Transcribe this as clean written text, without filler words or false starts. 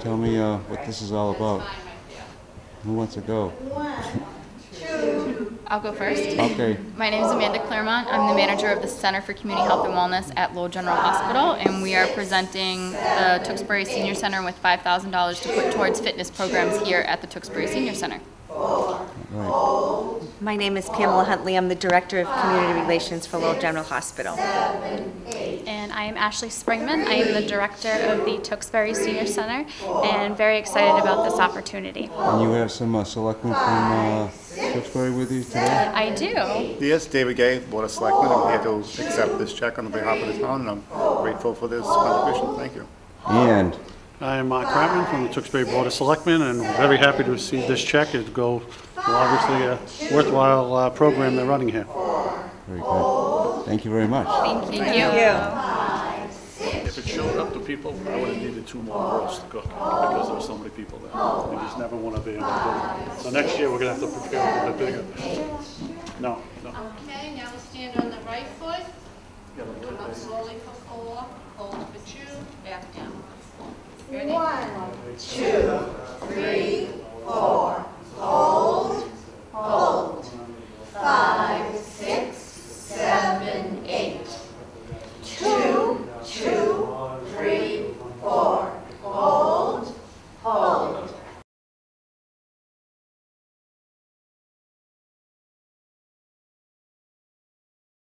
Tell me what this is all about. Who wants to go? I'll go first. Okay. My name is Amanda Claremont. I'm the manager of the Center for Community Health and Wellness at Lowell General Hospital, and we are presenting the Tewksbury Senior Center with $5,000 to put towards fitness programs here at the Tewksbury Senior Center. Right. My name is Pamela Huntley. I'm the Director of Community Relations for Lowell General Hospital. And I am Ashley Springman. I am the Director of the Tewksbury Senior Center and very excited about this opportunity. And you have some selectmen from Tewksbury with you today? I do. Yes, David Gay, Board of Selectmen. I'm here to accept this check on behalf of the town, and I'm grateful for this contribution. Thank you. And I am Mark Kratman from the Tewksbury Board of Selectmen, and very happy to receive this check. It go obviously a worthwhile program they're running here. very good. Thank you very much. Thank you. If it showed up to people, I would have needed 2 more girls to cook because there were so many people there. You just never want to be able to do it. So next year we're going to have to prepare a little bit bigger. No. Okay, now we'll stand on the right foot. Move up slowly for 4, hold for 2, back down. Ready? 1, 2, 3, 4. Hold.